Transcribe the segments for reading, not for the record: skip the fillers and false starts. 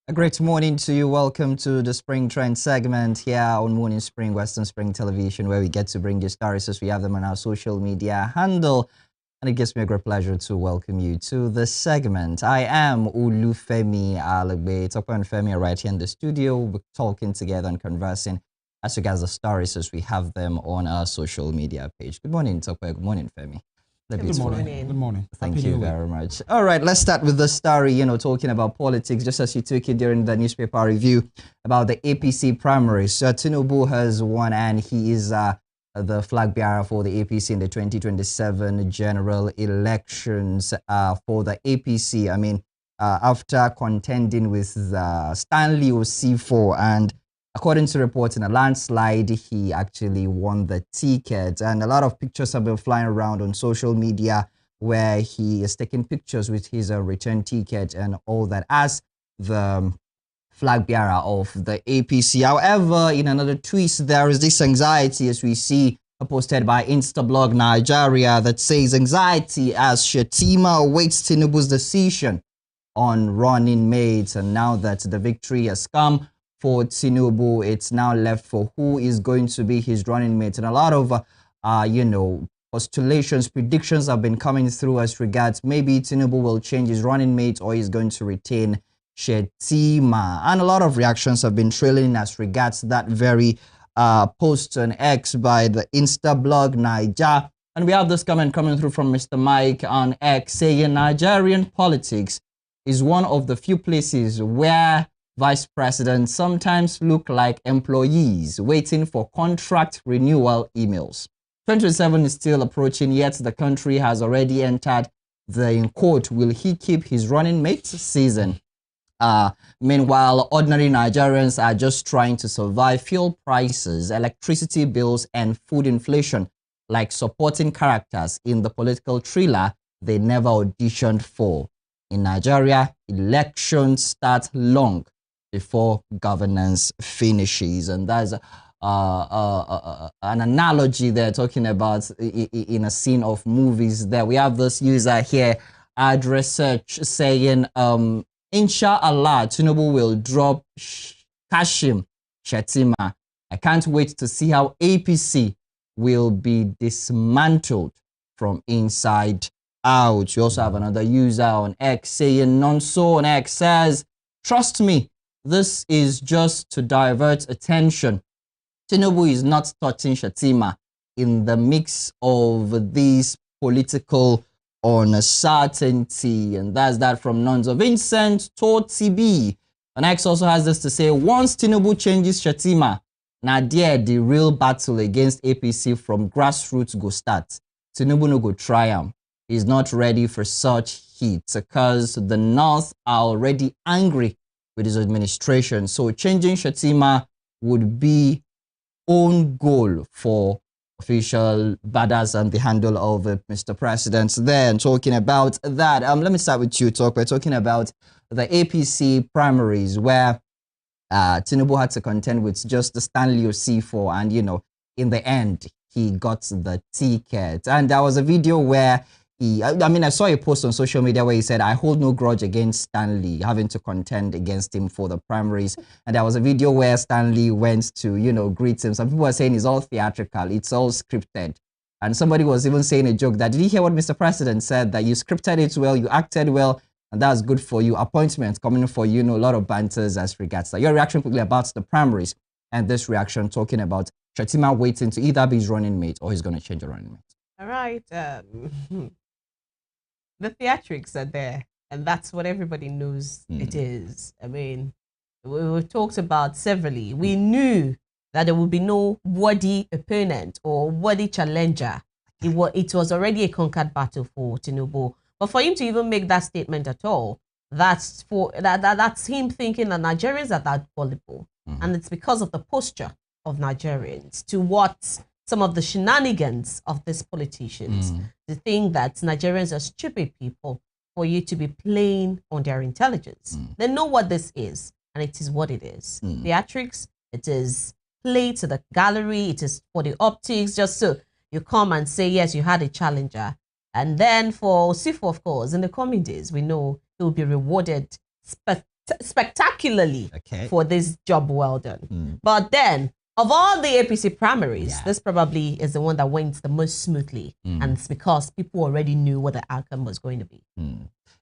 A great morning to you. Welcome to the Spring Trend segment here on Morning Spring, Western Spring Television, where we get to bring you stories as we have them on our social media handle. And it gives me a great pleasure to welcome you to this segment. I am Olufemi Alagbe. Tokwe and Femi are right here in the studio. We're talking together and conversing as regards the stories as we have them on our social media page. Good morning, Tokwe. Good morning, Femi. Good morning. Good morning. Thank you very much. All right, let's start with the story, talking about politics, just as you took it during the newspaper review about the APC primaries. Tinubu has won and he is the flag bearer for the APC in the 2027 general elections for the APC. I mean, after contending with Stanley Osifo, and according to reports, in a landslide, he actually won the ticket. And a lot of pictures have been flying around on social media where he is taking pictures with his return ticket and all that as the flag bearer of the APC. However, in another twist, there is this anxiety, as we see posted by Instablog Nigeria, that says anxiety as Shettima awaits Tinubu's decision on running mates. And now that the victory has come for Tinubu, it's now left for who is going to be his running mate. And a lot of, postulations, predictions have been coming through as regards maybe Tinubu will change his running mate or he's going to retain Shettima. And a lot of reactions have been trailing as regards that very post on X by the Instablog Niger. And we have this comment coming through from Mr. Mike on X saying Nigerian politics is one of the few places where vice presidents sometimes look like employees waiting for contract renewal emails. 2027 is still approaching, yet the country has already entered the, in quote, will he keep his running mate season. Meanwhile, ordinary Nigerians are just trying to survive fuel prices, electricity bills, and food inflation, like supporting characters in the political thriller they never auditioned for. In Nigeria, elections start long before governance finishes, and that's an analogy they're talking about in a scene of movies. There we have this user here, address search, saying inshallah Tinubu will drop Kashim Shettima. I can't wait to see how APC will be dismantled from inside out. You also have another user on X saying Nonso on X says, trust me, this is just to divert attention. Tinubu is not touching Shettima in the mix of these political uncertainty. And that's that from Nonso. Vincent TB. And X also has this to say, once Tinubu changes Shettima, now there the real battle against APC from grassroots go start. Tinubu no go triumph. He's not ready for such heat because the North are already angry with his administration. So changing Shettima would be own goal for official badders and the handle of Mr. President. Then talking about that, let me start with you, Talk. We're talking about the APC primaries where Tinubu had to contend with just the Stanley Osifo, and in the end he got the ticket. And there was a video where I saw a post on social media where he said, I hold no grudge against Stanley having to contend against him for the primaries. And there was a video where Stanley went to, greet him. Some people are saying it's all theatrical, it's all scripted. And somebody was even saying a joke that, did you hear what Mr. President said? That you scripted it well, you acted well, and that's good for you. Appointments coming for you, a lot of banters as regards that. Your reaction quickly about the primaries and this reaction talking about Shettima waiting to either be his running mate or he's going to change a running mate. All right. The theatrics are there, and that's what everybody knows it is. I mean, we've talked about severally. We knew that there would be no worthy opponent or worthy challenger. It was already a conquered battle for Tinubu. But for him to even make that statement at all, that's him thinking that Nigerians are that gullible. And it's because of the posture of Nigerians to what some of the shenanigans of these politicians, to think that Nigerians are stupid people for you to be playing on their intelligence. They know what this is, and it is what it is. Theatrics, it is play to the gallery, it is for the optics, just so you come and say, yes, you had a challenger. And then for Osifo, of course, in the coming days, we know he will be rewarded spectacularly for this job well done. But then, of all the APC primaries, this probably is the one that went the most smoothly. And it's because people already knew what the outcome was going to be.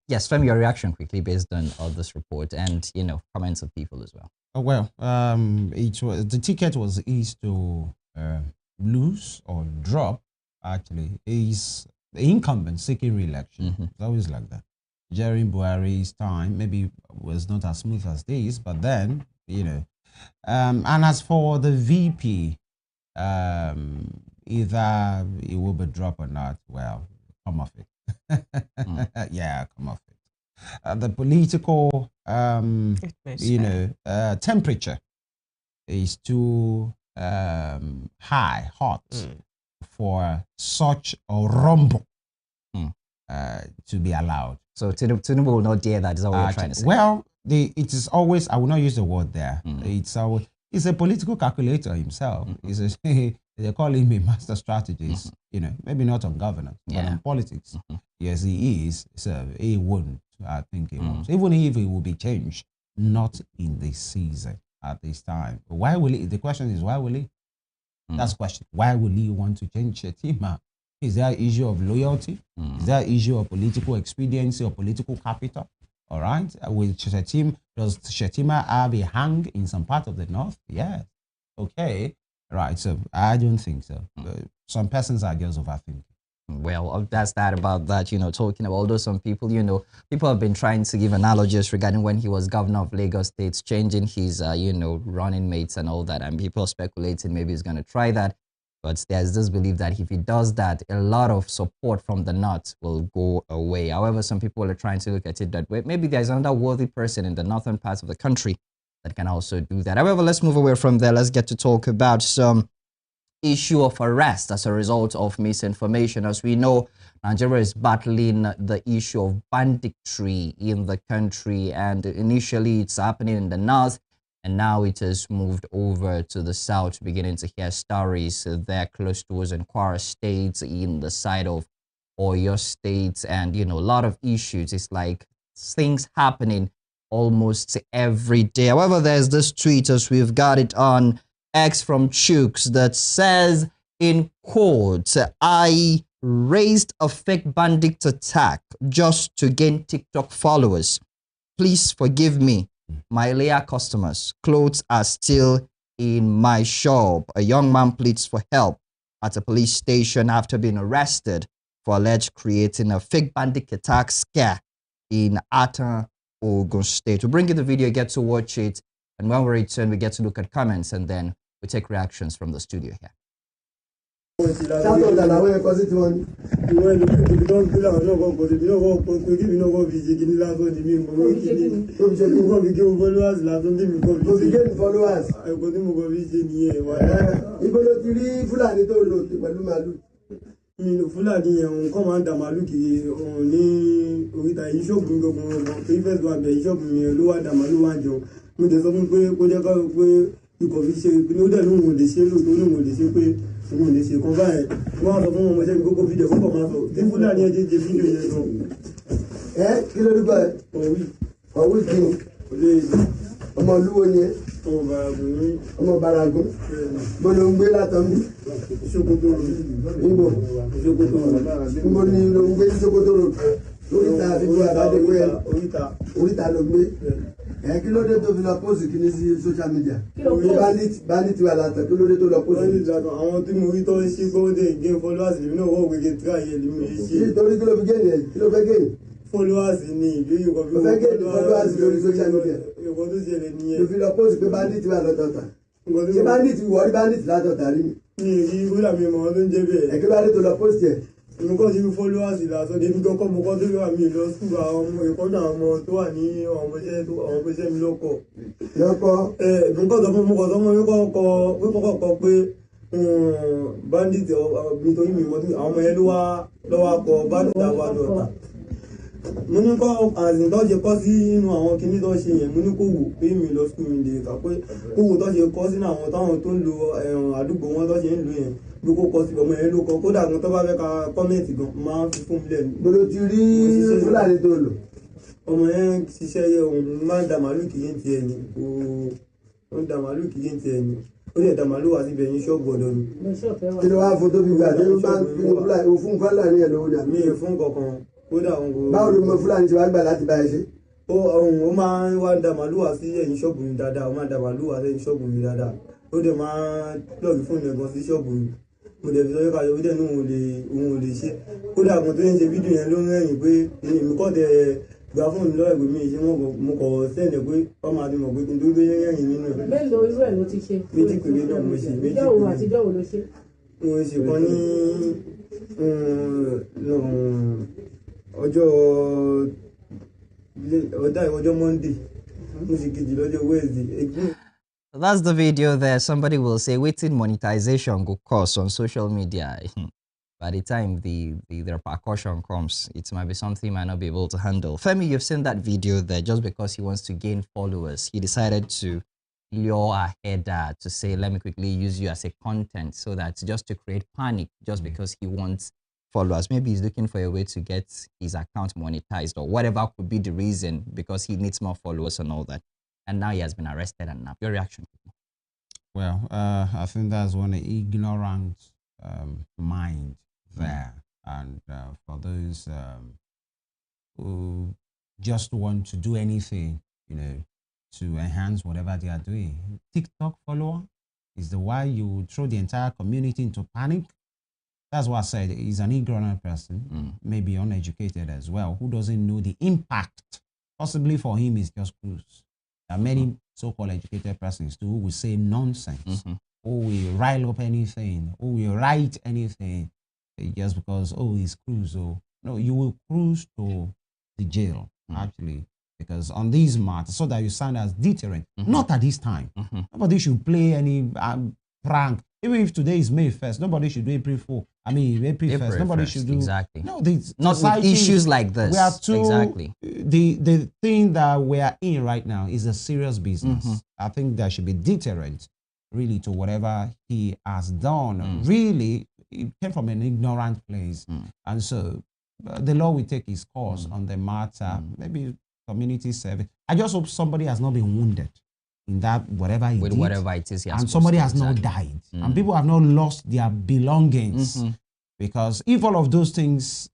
Yes, Femi, your reaction quickly based on this report and, you know, comments of people as well. Well, the ticket was easy to lose or drop. Actually, is the incumbent seeking re-election. It's always like that. During Buhari's time, maybe was not as smooth as this, but then, you know, and as for the VP, either it will be dropped or not, well, come off it. Yeah, come off it. The political, temperature is too hot for such a rumble to be allowed. So Tinubu will not dare that, is that what you're trying to say? Well, it is always, I will not use the word there. It's a political calculator himself. They call him a master strategist, you know, maybe not on governance, but on politics. Yes, he is. So he won't, I think he won't. Even if it will be changed, not in this season at this time. Why will he? The question is, why will he? That's the question. Why will he want to change Shettima? Is there an issue of loyalty? Is there an issue of political expediency or political capital? All right. With Shettima, does Shettima have a hang in some part of the north? Yes. Okay. Right. So I don't think so. Some persons are just overthinking. Well, that's that about that, you know, talking about, although some people, you know, people have been trying to give analogies regarding when he was governor of Lagos State, changing his, running mates and all that. And people are speculating maybe he's going to try that. But there's this belief that if he does that, a lot of support from the north will go away. However, some people are trying to look at it that way. Maybe there's another worthy person in the northern parts of the country that can also do that. However, let's move away from there. Let's get to talk about some issue of arrest as a result of misinformation. As we know, Nigeria is battling the issue of banditry in the country, and initially it's happening in the north, and now it has moved over to the south, beginning to hear stories there close to us in Kwara State, in the side of Oyo State, and, you know, a lot of issues. It's like things happening almost every day. However, there's this tweet, as we've got it on X from Chooks, that says, in quotes, I raised a fake bandit attack just to gain TikTok followers. Please forgive me. My layer customers, clothes are still in my shop. A young man pleads for help at a police station after being arrested for alleged creating a fake bandit attack scare in Ata, Ogun State. We'll bring you the video, get to watch it, and when we return, we get to look at comments, and then we take reactions from the studio here. Fúlàní yẹn kọ́ máa ń dà màálù kiri ní oríta yìí ṣọ́ọ̀bù mi gbogbo wọn pé fẹ́ẹ́ tó àbẹ̀ yìí ṣọ́ọ̀bù mi yẹn ló wà dà màálù wà jẹun mo tẹ̀ sọ fún pé kó jẹ́ ká pé ikọ̀ fi ṣe ìpínlẹ̀ ó dẹ̀ lóhùn òde ṣe lóòótọ́ lóhùn òde ṣe pé òun òde ṣe kan báyẹn wọ́n á sọ fún ọmọ ṣẹ́ni kókó fídíò fún kọ̀ọ̀má sọ tí Fúlàní yẹn jẹ́ fídíò yẹn sọ. Kí ló dúpọ̀ ẹ̀? Ọ̀wí kí ni? Ọmọ olúwo ni ẹ? Ọmọ Baragun. Mo ló ń gbé látọ̀ mí. Sokoto Níbo? Níbo ni ló ń gbé ní Sokoto road? Oríta àbíkú àbádé pé oríta ló gbé. Kí ló dé tó fi lọ pósì kíní sí social media? Bandit wà látọ̀, kí ló dé tó lọ pósì? Àwọn tí mo rí tó ń ṣe gómìnà gé followers lèmi náà wọ́n wége tíra yẹn lèmi lè ṣe. Nítorí kí ló fi géènì ẹ̀? Kí ló fẹ́ géènì? Followers ni ìlú ìwọ̀n fi wọ́n géènì followers lórí social media. Ìwọ̀n tó ṣẹlẹ̀ nìyẹn. Ló fi lọ pósì pé bandit wà lọ́tọ̀ọ̀tà. Ṣé bandit wọ̀ rí bandit látọ̀ọ̀tà rí mi? Mi ì rí bóyá mi mọ̀ ọ́ ló ń jẹ́ bẹ́ẹ̀. Kí ló dé tó lọ pósì ẹ̀? Nǹkan tí followers lásán débi kọ́kọ́ mo kọ́ tó wà mí lọ sùn àwọn ọmọ ìkọ́nà àwọn ọmọ tó wà ní àwọn ọmọọṣẹ́ mi lọ́kọ̀. Nǹkan tó fún mo kọ́ sọ́mọ́ mi kọ́kọ́ kọ pé bandit nítorí mi mọ́ àwọn ọmọ yẹn ló wá kọ bandit àwọn àdọ̀tà. Mo ní kọ́ àzìn tó ṣe kọ́ sí inú àwọn kinní tó ṣe yẹn mo ní kó wò pé mi lọ sùn mi lè kà pé kó wò tó ṣe kọ́ sínú àwọn táwọn tó ń lo àdúgbò wọn tó ṣe ń lò yẹn bí kò kọ sí ọmọ yẹn ló kọ kódà gan tó bá fẹ́ ka kọ́mẹ̀ntì gan máa ń fi fún mi lẹ́nu. Gbọ́dọ̀ ti rí Fúlàní tó lò. ọmọ yẹn ṣiṣẹ́ yẹ òun máa ń da màálù kìí ti ẹni ó ń da màálù kìí ti ẹni ó lè da màálù wá síbi ẹyin ṣọ́ọ̀bù ọ̀dọ́ ni. kí ló wá fún tóbi gbà tí ó bá ń fún fúlàní ẹ̀ lówó dà. mi ì fún kankan kódà òun kò. báwo ló mọ fúlàní tí wàá gbà láti bá ẹ ṣe. ó máa ń wá da màálù wá sí ẹyin ṣọ́ọ̀bù mi dáadáa ó máa ń da màálù wá sí ẹyin ṣọ́ọ̀bù mi dáadáa ó dẹ̀ máa ń lọ́ọ̀gì fún mi gan sí ṣọ́ọ̀bù mi mo dẹ̀ fi sọ yíká yọ̀wé dẹ̀ ní òun ò lè ṣe kódà mo tó ń ṣe fídíò yẹn ló ń rẹ́yìn pé èmi kọ́ tẹ gba fóònù lọ́wọ́ ìwé mi ṣe mo kọ̀ sẹ́ẹ̀dẹ̀ pé ọmọ àti mọ̀ pé kí n tó gbé rẹ́yìn nínú ẹ̀. mélòó irú ẹ̀ ló ti ṣe. méjì péré náà mo ṣe méjì péré. ìjọ́ òun àtijọ́ òun ló ṣe. mo ṣe kan ní ọjọ́ Monday mo sì kejì lọ́jọ́ Wednesday. That's the video there. Somebody will say, waiting monetization go cost on social media. By the time the repercussion comes, it might be something he might not be able to handle. Femi, you've seen that video there. Just because he wants to gain followers, he decided to lure ahead to say, let me quickly use you as a content, so that just to create panic, just because he wants followers. Maybe he's looking for a way to get his account monetized, or whatever could be the reason, because he needs more followers and all that. And now he has been arrested. And now, your reaction? Well, I think that's one ignorant mind there. And for those who just want to do anything, to enhance whatever they are doing. TikTok follower is the why you throw the entire community into panic. That's what I said. He's an ignorant person, maybe uneducated as well, who doesn't know the impact. Possibly for him, it's just cruise. There are many so-called educated persons too who will say nonsense, who will rile up anything, who will write anything just because, it's cruise. No, you will cruise to the jail, actually, because on these matters, so that you stand as deterrent, not at this time. Nobody should play any prank. Even if today is May 1st, nobody should do April 4th. I mean, April 1st, nobody should do. Exactly. No, not with issues like this. We are too, exactly. The thing that we are in right now is a serious business. I think there should be deterrent, really, to whatever he has done. Really, it came from an ignorant place. And so the law will take its course on the matter. Maybe community service. I just hope somebody has not been wounded in that whatever he did, whatever it is, and somebody has not died, and people have not lost their belongings. Because if all of those things,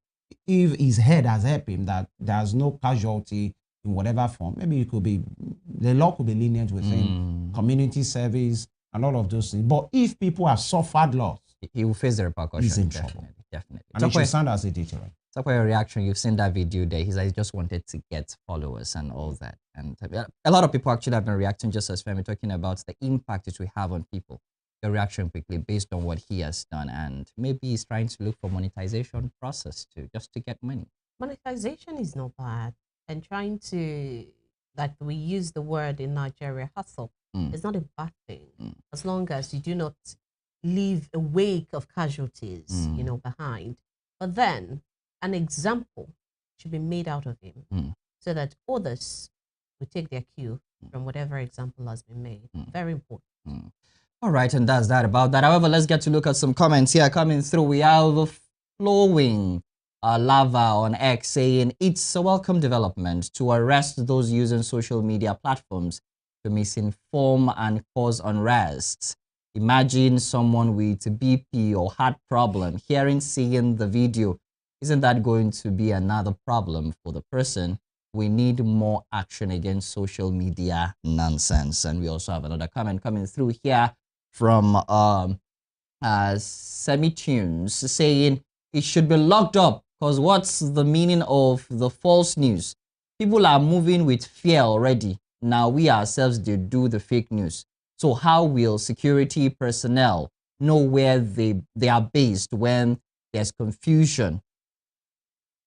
if his head has helped him, that there's no casualty in whatever form, maybe it could be, the law could be lenient with him, community service, and all of those things. But if people have suffered loss, he will face the repercussions. He's in trouble. Definitely. And it should stand as a deterrent. So for your reaction, you've seen that video there. He's like, he just wanted to get followers and all that. And a lot of people actually have been reacting just as Femi, talking about the impact it will have on people. Your reaction quickly based on what he has done, and maybe he's trying to look for monetization process too, just to get money. Monetization is not bad, and trying to, like we use the word in Nigeria, hustle. It's not a bad thing, as long as you do not leave a wake of casualties, behind. But then an example should be made out of him, so that others will take their cue from whatever example has been made. Very important. All right, and that's that about that. However, let's get to look at some comments here coming through. We have the flowing lava on X saying it's a welcome development to arrest those using social media platforms to misinform and cause unrest. Imagine someone with BP or heart problem seeing the video. Isn't that going to be another problem for the person? We need more action against social media nonsense. And we also have another comment coming through here from Semi-Tunes saying it should be locked up, because what's the meaning of the false news? People are moving with fear already. Now we ourselves do the fake news. So how will security personnel know where they are based when there's confusion?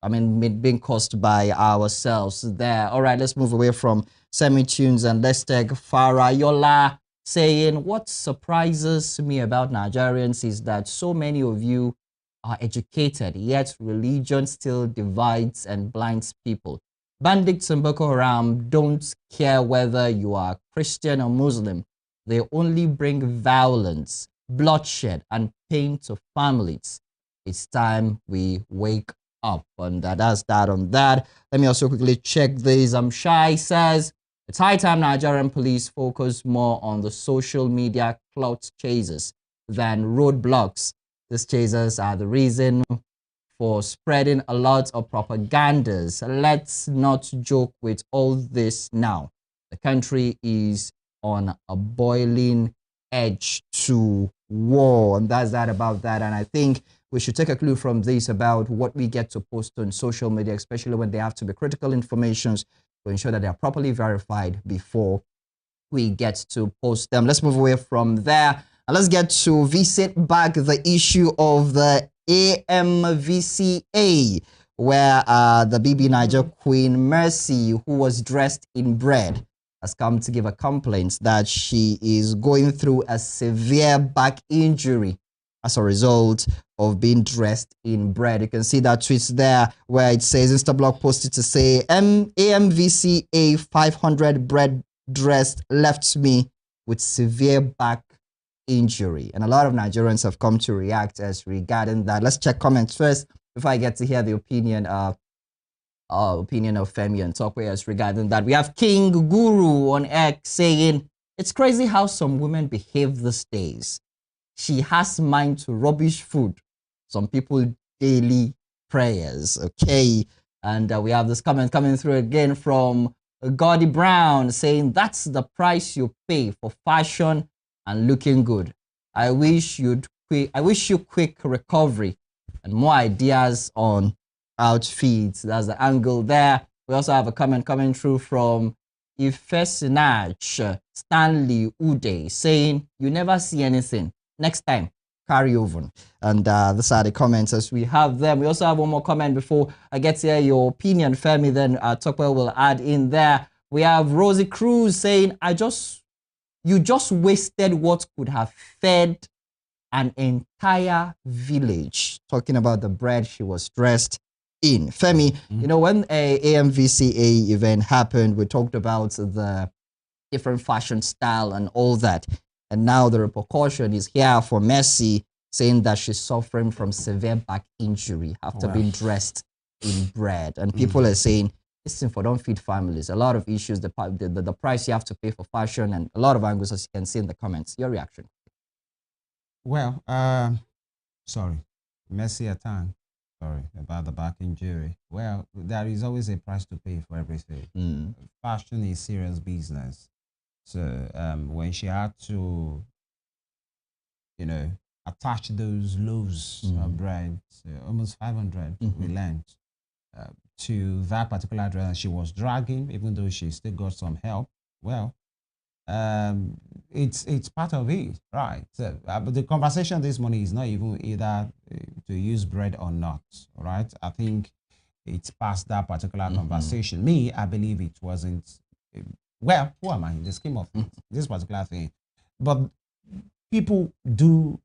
I mean, being caused by ourselves there. All right, let's move away from Semi-Tunes and let's take Farayola saying, what surprises me about Nigerians is that so many of you are educated, yet religion still divides and blinds people. Bandits and Boko Haram don't care whether you are Christian or Muslim. They only bring violence, bloodshed, and pain to families. It's time we wake up. And that's that on that. Let me also quickly check this. Shai says, it's high time Nigerian police focus more on the social media clout chasers than roadblocks. These chasers are the reason for spreading a lot of propagandas. Let's not joke with all this now. The country is on a boiling edge to war, and that's that about that. And I think we should take a clue from this about what we get to post on social media, especially when they have to be critical informations, to ensure that they are properly verified before we get to post them. Let's move away from there and let's get to visit back the issue of the AMVCA, where the BB Niger Queen Mercy, who was dressed in bread, has come to give a complaint that she is going through a severe back injury as a result of being dressed in bread. You can see that tweet there where it says, Instablog posted to say, AMVCA 500 bread dressed left me with severe back injury. And a lot of Nigerians have come to react as regarding that. Let's check comments first before I get to hear the opinion of Femi and Tokwe as regarding that. We have King Guru on X saying, it's crazy how some women behave these days. She has mind to rubbish food. Some people daily prayers. Okay. And we have this comment coming through again from Gordy Brown saying, that's the price you pay for fashion and looking good. I wish you quick recovery and more ideas on outfits. That's the angle there. We also have a comment coming through from Ifesinach Stanley Ude saying, you never see anything. Next time, carry over. And these are the comments as we have them. We also have one more comment before I get to hear your opinion, Femi. Then Tokwe will add in there. We have Rosie Cruz saying, you just wasted what could have fed an entire village. Talking about the bread she was dressed in. Femi, you know, when a AMVCA event happened, we talked about the different fashion style and all that. And now the repercussion is here for Mercy, saying that she's suffering from severe back injury after being dressed in bread. And people are saying, listen, for don't feed families. A lot of issues, the price you have to pay for fashion, and a lot of angles, as you can see in the comments. Your reaction? Well, sorry, Mercy Atang, sorry about the back injury. Well, there is always a price to pay for everything. Fashion is serious business. So when she had to, you know, attach those loaves of bread, almost 500, we learned, to that particular dress, and she was dragging, even though she still got some help. Well, it's part of it, right? So, but the conversation this morning is not even either to use bread or not, right? I think it's past that particular conversation. Me, I believe it wasn't. Well, who am I in the scheme of things? This particular thing? But people do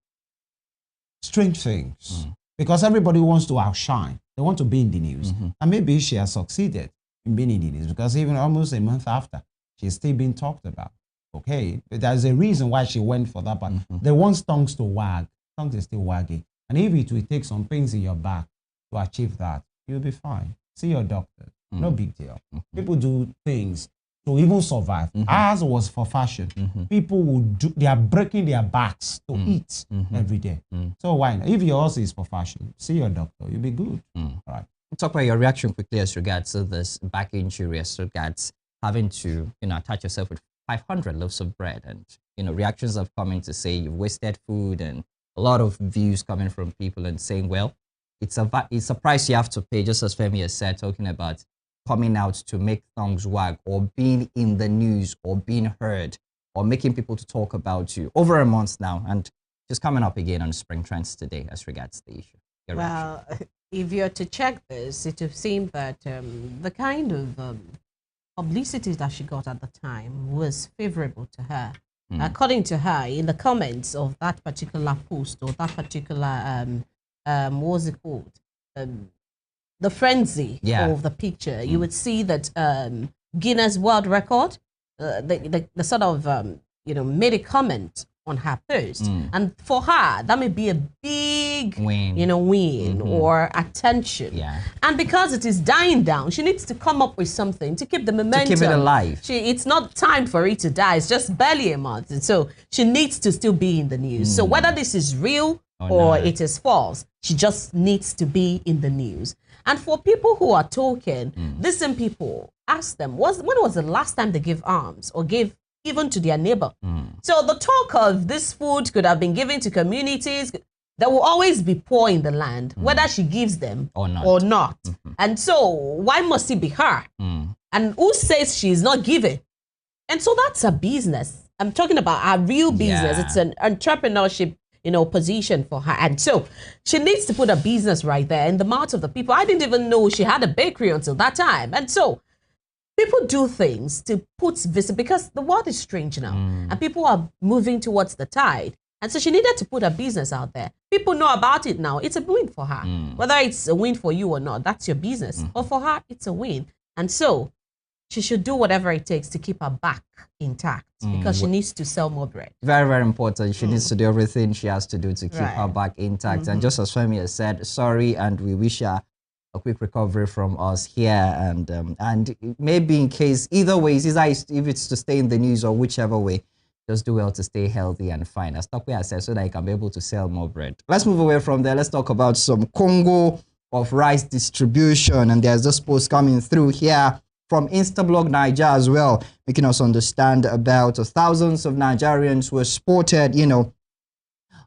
strange things because everybody wants to outshine. They want to be in the news. And maybe she has succeeded in being in the news because even almost a month after, she's still being talked about. Okay, but there's a reason why she went for that part. They want tongues to wag. Tongues is still wagging. And if it will take some pains in your back to achieve that, you'll be fine. See your doctor. No big deal. People do things to even survive. Ours was for fashion. People would do, they are breaking their backs to eat every day. So why not? If yours is for fashion, see your doctor, you'll be good. All right. Talk about your reaction quickly as regards to this back injury, as regards having to, attach yourself with 500 loaves of bread, and, reactions have come in to say you've wasted food, and a lot of views coming from people and saying, well, it's a price you have to pay, just as Femi has said, talking about coming out to make tongues wag, or being in the news, or being heard, or making people to talk about you over a month now, and just coming up again on Spring Trends today as regards the issue. Well, if you're to check this, it would seem that the kind of publicity that she got at the time was favorable to her. According to her, in the comments of that particular post, or that particular, what's it called? The frenzy of the picture, you would see that Guinness World Record, the sort of, made a comment on her post. And for her, that may be a big win, win or attention. Yeah. And because it is dying down, she needs to come up with something to keep the momentum. To keep it alive. It's not time for it to die. It's just barely a month. And so she needs to still be in the news. So whether this is real or it is false, she just needs to be in the news. And for people who are talking, listen, people, ask them, when was the last time they gave arms or gave even to their neighbor? So the talk of this food could have been given to communities. There will always be poor in the land, whether she gives them or not. And so why must it be her? And who says she's not giving? And so that's a business. I'm talking about a real business. It's an entrepreneurship position for her. And so she needs to put a business right there in the mouths of the people. I didn't even know she had a bakery until that time. And so people do things to put because the world is strange now and people are moving towards the tide. And so she needed to put her business out there. People know about it now. It's a win for her. Whether it's a win for you or not, that's your business. But for her, it's a win. And so she should do whatever it takes to keep her back intact because she needs to sell more bread. Very, very important. She needs to do everything she has to do to keep her back intact. And just as Femi has said, sorry, and we wish her a quick recovery from us here. And maybe in case, either way, if it's to stay in the news or whichever way, just do well to stay healthy and fine. As Tokwe has said, so that you can be able to sell more bread. Let's move away from there. Let's talk about some Congo of rice distribution. And there's this post coming through here from Instablog Niger as well, making us understand about thousands of Nigerians were spotted,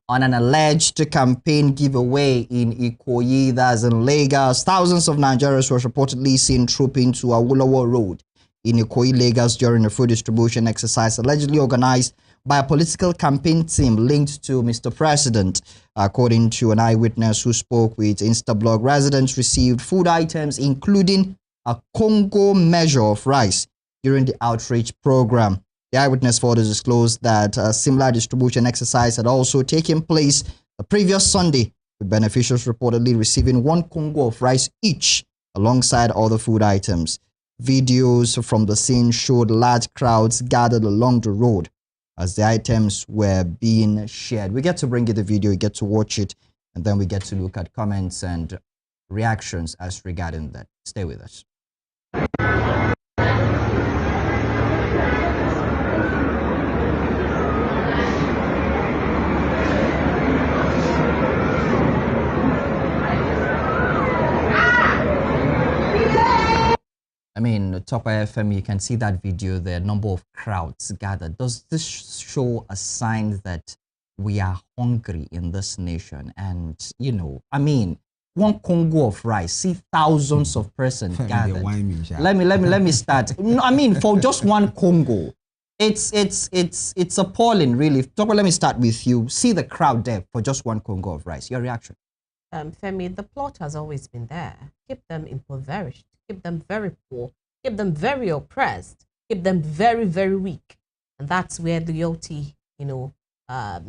on an alleged campaign giveaway in Ikoyi, that's in Lagos. Thousands of Nigerians were reportedly seen trooping to Awolowo Road in Ikoyi, Lagos during a food distribution exercise allegedly organized by a political campaign team linked to Mr. President. According to an eyewitness who spoke with Instablog, residents received food items including a Congo measure of rice during the outreach program. The eyewitness further disclosed that a similar distribution exercise had also taken place the previous Sunday, with beneficiaries reportedly receiving 1 Congo of rice each alongside other food items. Videos from the scene showed large crowds gathered along the road as the items were being shared. We get to bring you the video, you get to watch it, and then we get to look at comments and reactions as regarding that. Stay with us. I mean, Top FM, you can see that video, the number of crowds gathered. Does this show a sign that we are hungry in this nation? And, I mean, 1 Congo of rice, see thousands of persons gathered. Let me start. No, I mean, for just 1 Congo, it's appalling, really. Let me start with you. See the crowd there for just 1 Congo of rice. Your reaction? Femi, the plot has always been there. Keep them impoverished, keep them very poor, keep them very oppressed, keep them very, very weak. And that's where the loyalty,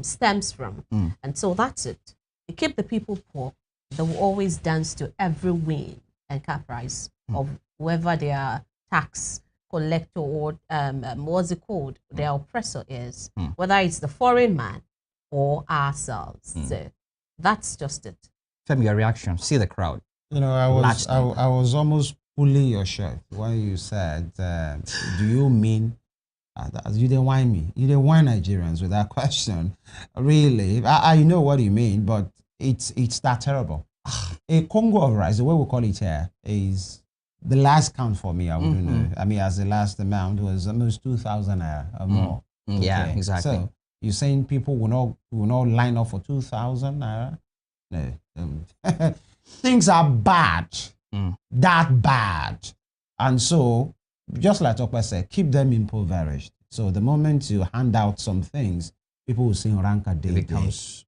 stems from. And so that's it. You keep the people poor, they will always dance to every win and caprice of whoever their tax collector or what's it called, their oppressor is, whether it's the foreign man or ourselves. So that's just it. Femi, your reaction? See the crowd. I was almost pulling your shirt when you said, do you mean, you didn't whine me. You didn't whine Nigerians with that question. Really, I know what you mean, but it's that terrible. A Congo of rice, the way we call it here, is the last count for me. I wouldn't know. I mean, as the last amount was almost 2,000 naira or more. Yeah, exactly. So you're saying people will not line up for 2,000 naira? No. Things are bad. That bad. And so, just like Tokwe said, keep them impoverished. So the moment you hand out some things, people will sing Ranka Day. It becomes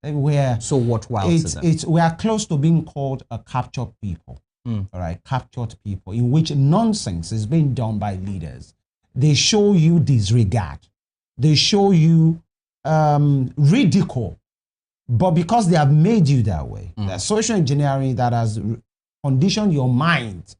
so worthwhile to them. We are close to being called a captured people. All right, captured people, in which nonsense is being done by leaders. They show you disregard. They show you ridicule. But because they have made you that way, there's social engineering that has conditioned your mind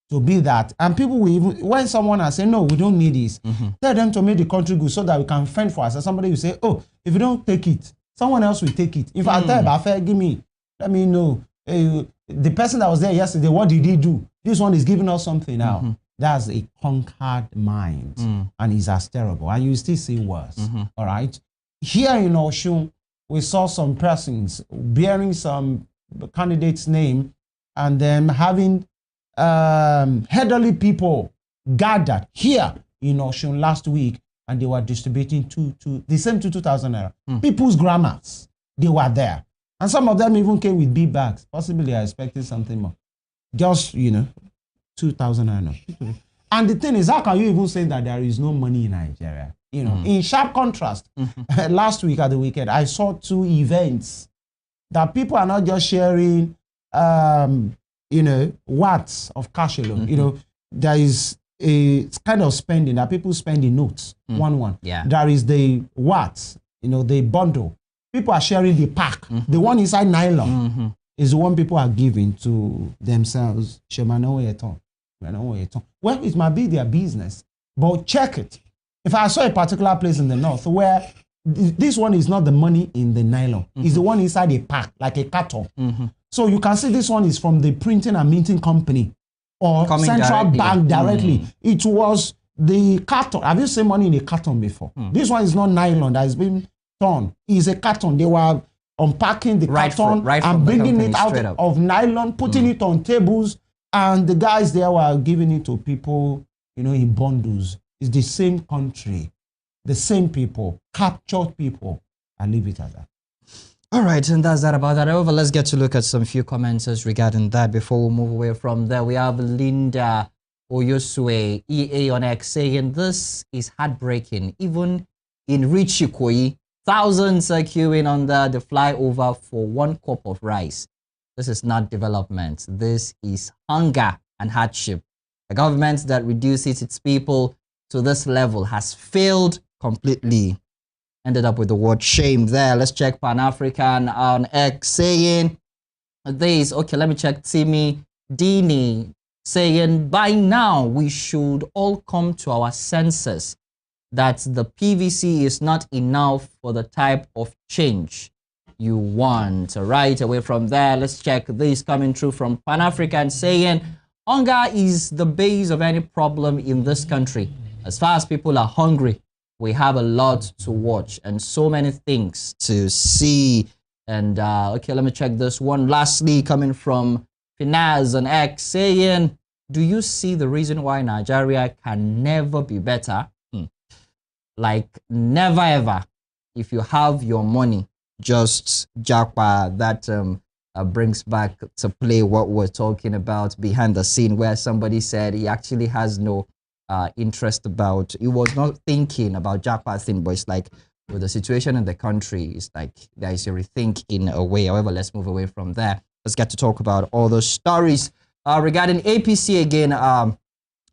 to be that. And people will even, when someone has said, no, we don't need this, tell them to make the country good so that we can fend for us. And somebody will say, oh, if you don't take it, someone else will take it. If I tell you, give me, Let me know. The person that was there yesterday, what did he do? This one is giving us something now. That's a conquered mind, and it's as terrible. And you still see worse. All right. Here in Oshun, we saw some persons bearing some candidate's name, and then having elderly people gathered here in Oshun last week, and they were distributing the same 2,000 naira. People's grammars, they were there. And some of them even came with big bags. Possibly they are expecting something more. Just, 2,000 naira. And the thing is, how can you even say that there is no money in Nigeria? In sharp contrast, last week at the weekend, I saw 2 events that people are not just sharing, watts of cash alone. There is a kind of spending that people spend in notes, one. Yeah. There is the watts, the bundle. People are sharing the pack. The one inside nylon is the one people are giving to themselves. Well, it might be their business, but check it. If I saw a particular place in the north where this one is not the money in the nylon, it's the one inside a pack, like a carton. So you can see this one is from the printing and minting company or Coming central directly. bank directly. It was the carton. Have you seen money in a carton before? This one is not nylon that is being torn. It's a carton. They were unpacking the carton and bringing it out of nylon, putting it on tables, and the guys there were giving it to people, in bundles. It's the same country, the same people, captured people. I leave it at that. All right, and that's that about that. However, let's get to look at some few comments regarding that before we move away from there. We have Linda Oyosue, EA on X, saying this is heartbreaking. Even in Richikoyi, thousands are queuing under the flyover for 1 cup of rice. This is not development. This is hunger and hardship. A government that reduces its people to this level has failed completely. Ended up with the word shame there. Let's check Pan-African on X saying this. Okay, let me check Timmy Dini saying by now we should all come to our senses that the PVC is not enough for the type of change you want. Right away from there, let's check this coming through from Pan-African saying hunger is the base of any problem in this country. As far as people are hungry, we have a lot to watch and so many things to see. And okay, let me check this one. Lastly, coming from Finaz on X saying, do you see the reason why Nigeria can never be better? Like never ever. If you have your money, just jackpot. That brings back to play what we're talking about behind the scene, where somebody said he actually has no interest about, he was not thinking about jackpot thing, but it's like with the situation in the country, it's like there is a rethink in a way. However, let's move away from there. Let's get to talk about all those stories regarding APC again.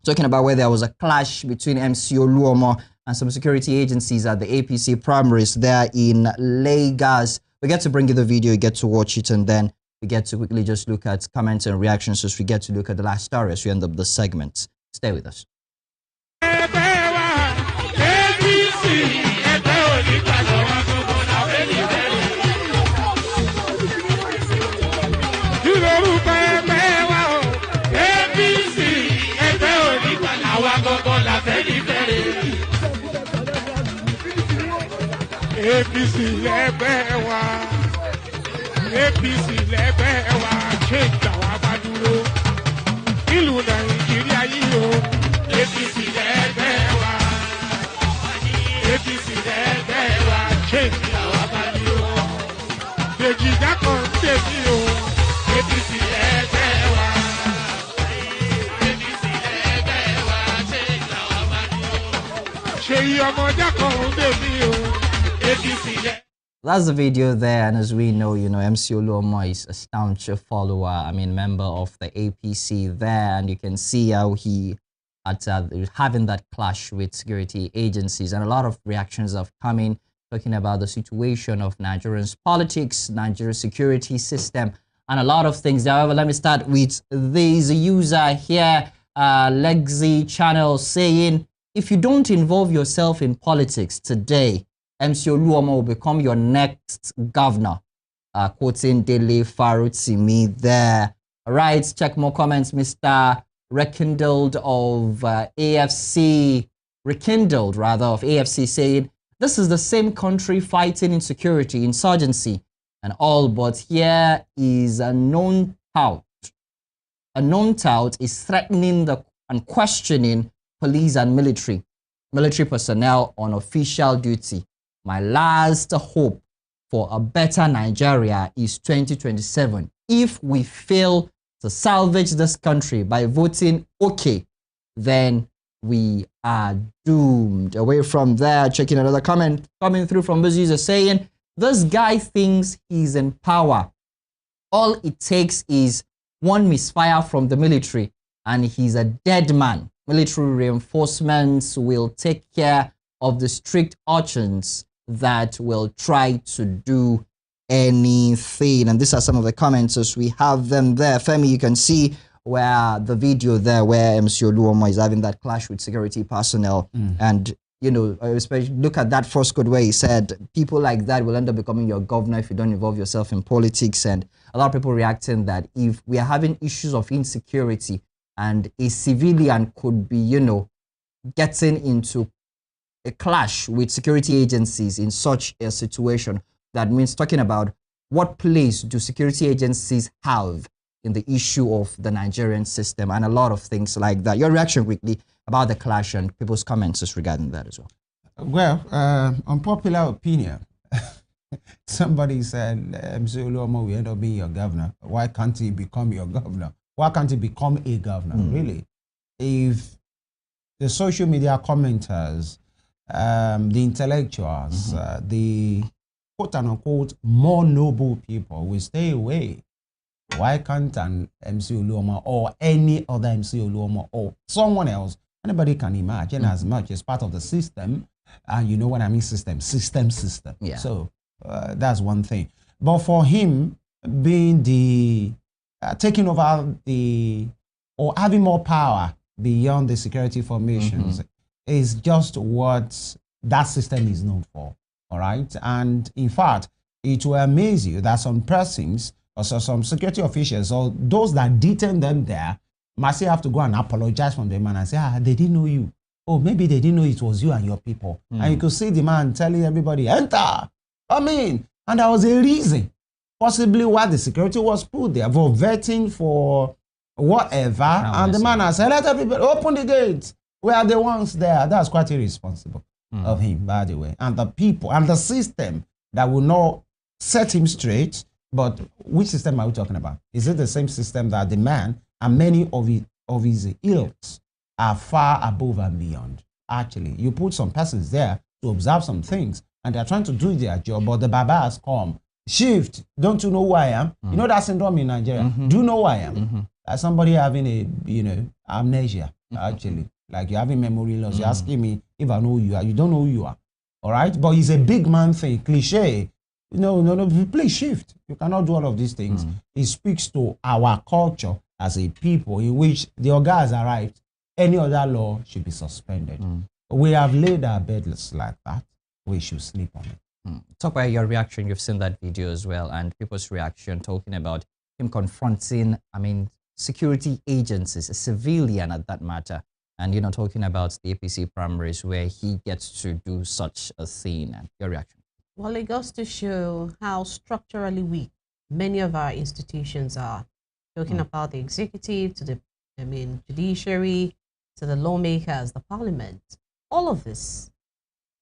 Talking about where there was a clash between MC Oluomo and some security agencies at the APC primaries there in Lagos. We get to bring you the video, you get to watch it, and then we get to quickly just look at comments and reactions as we get to look at the last story as we end up the segment. Stay with us. APC lẹ́gbẹ́ wa, APC lẹ́gbẹ́ wa, change àwa bá dúró. Ìlú Nàìjíríà yìí o, APC lẹ́gbẹ́ wa, APC lẹ́gbẹ́ wa, change àwa bá dúró. Dèjì dákọ̀ ń tèmi o, APC lẹ́gbẹ́ wa, APC lẹ́gbẹ́ wa, change àwa bá dúró. Ṣèyí ọmọ dákọ̀ ń tèmi o. That's the video there, and as we know, MC Oluomo is a staunch follower, member of the APC there, and you can see how he at having that clash with security agencies, and a lot of reactions have come in talking about the situation of Nigeria's politics, Nigeria's security system, and a lot of things. However, let me start with this user here, Lexi Channel, saying, if you don't involve yourself in politics today, MC Oluomo will become your next governor. quoting Dele Farutimi there. All right, check more comments. Mr. Rekindled of AFC, Rekindled rather of AFC saying, this is the same country fighting insecurity, insurgency, and all, but here is a known tout. A known tout is threatening and questioning police and military personnel on official duty. My last hope for a better Nigeria is 2027. If we fail to salvage this country by voting okay, then we are doomed. Away from there, checking another comment coming through from this user saying, this guy thinks he's in power. All it takes is one misfire from the military and he's a dead man. Military reinforcements will take care of the strict urchins that will try to do anything. And these are some of the comments as we have them there. Femi, you can see where the video there where MC Oluomo is having that clash with security personnel. And, you know, especially look at that first quote where he said, people like that will end up becoming your governor if you don't involve yourself in politics. And a lot of people reacting that if we are having issues of insecurity and a civilian could be, you know, getting into a clash with security agencies in such a situation, that means talking about what place do security agencies have in the issue of the Nigerian system and a lot of things like that. Your reaction quickly about the clash and people's comments is regarding that as well. Well, unpopular opinion. Somebody said, MC Oluomo will end up being your governor. Why can't he become your governor? Why can't he become a governor, really? If the social media commenters, the intellectuals, the quote-unquote more noble people will stay away, why can't an MC Oluomo or any other MC Oluomo or someone else, anybody can imagine as much as part of the system, and you know what I mean, system. Yeah. So that's one thing. But for him being the, taking over the, or having more power beyond the security formations is just what that system is known for, all right? And in fact, it will amaze you that some persons, or so some security officials, or those that detain them there, must have to go and apologize from the man and say, they didn't know you. Oh, maybe they didn't know it was you and your people. And you could see the man telling everybody, enter, come in. And there was a reason, possibly why the security was put there, for vetting, for whatever. And the man has said, let everybody open the gates. We are the ones there. That's quite irresponsible of him, by the way. And the people and the system that will not set him straight. But which system are we talking about? Is it the same system that the man and many of his ilks are far above and beyond? Actually, you put some persons there to observe some things, and they're trying to do their job, but the Baba has come. Shift, don't you know who I am? You know that syndrome in Nigeria? Do you know who I am? As somebody having a, you know, amnesia, actually. Like you're having memory loss. You're asking me if I know who you are. You don't know who you are. All right? But it's a big man thing, cliche. No, please shift. You cannot do all of these things. It speaks to our culture as a people in which the Oga has arrived. Any other law should be suspended. We have laid our beds like that. We should sleep on it. Talk about your reaction. You've seen that video as well, and people's reaction talking about him confronting, I mean, security agencies, a civilian at that matter, and, you know, talking about the APC primaries where he gets to do such a thing. And your reaction? Well, it goes to show how structurally weak many of our institutions are. Talking about the executive to the, judiciary, to the lawmakers, the parliament. All of this,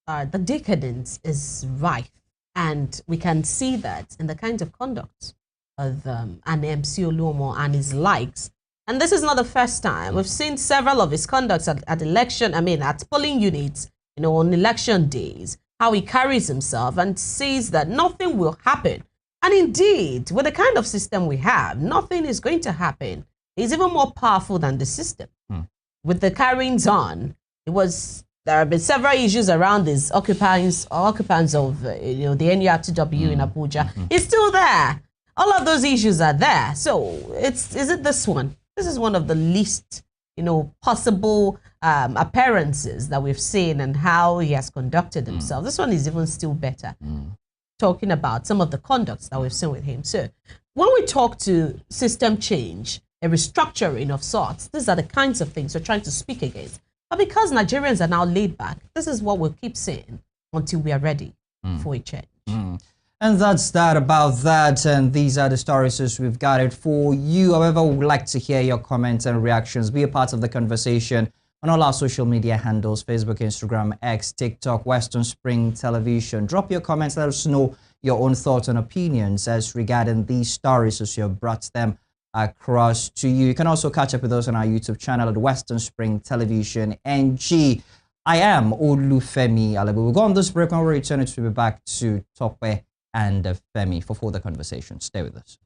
the decadence is rife. And we can see that in the kinds of conduct of an MC Oluomo and his likes. And this is not the first time. We've seen several of his conducts at election, at polling units, on election days, how he carries himself and sees that nothing will happen. And indeed, with the kind of system we have, nothing is going to happen. He's even more powerful than the system. With the carryings on, there have been several issues around these occupants of the NURTW in Abuja. It's still there. All of those issues are there. So is it this one? This is one of the least, possible appearances that we've seen and how he has conducted himself. This one is even still better. talking about some of the conducts that we've seen with him. So when we talk to system change, a restructuring of sorts, these are the kinds of things we're trying to speak against. But because Nigerians are now laid back, this is what we'll keep saying until we are ready for a change. And that's that about that. And these are the stories as we've got it for you. However, we would like to hear your comments and reactions. Be a part of the conversation on all our social media handles: Facebook, Instagram, X, TikTok, Western Spring Television. Drop your comments. Let us know your own thoughts and opinions as regarding these stories as you have brought them across to you. You can also catch up with us on our YouTube channel at Western Spring Television NG. I am Olufemi Alabu. We'll go on this break. When we return, it will be back to Tope and Femi for further conversation. Stay with us.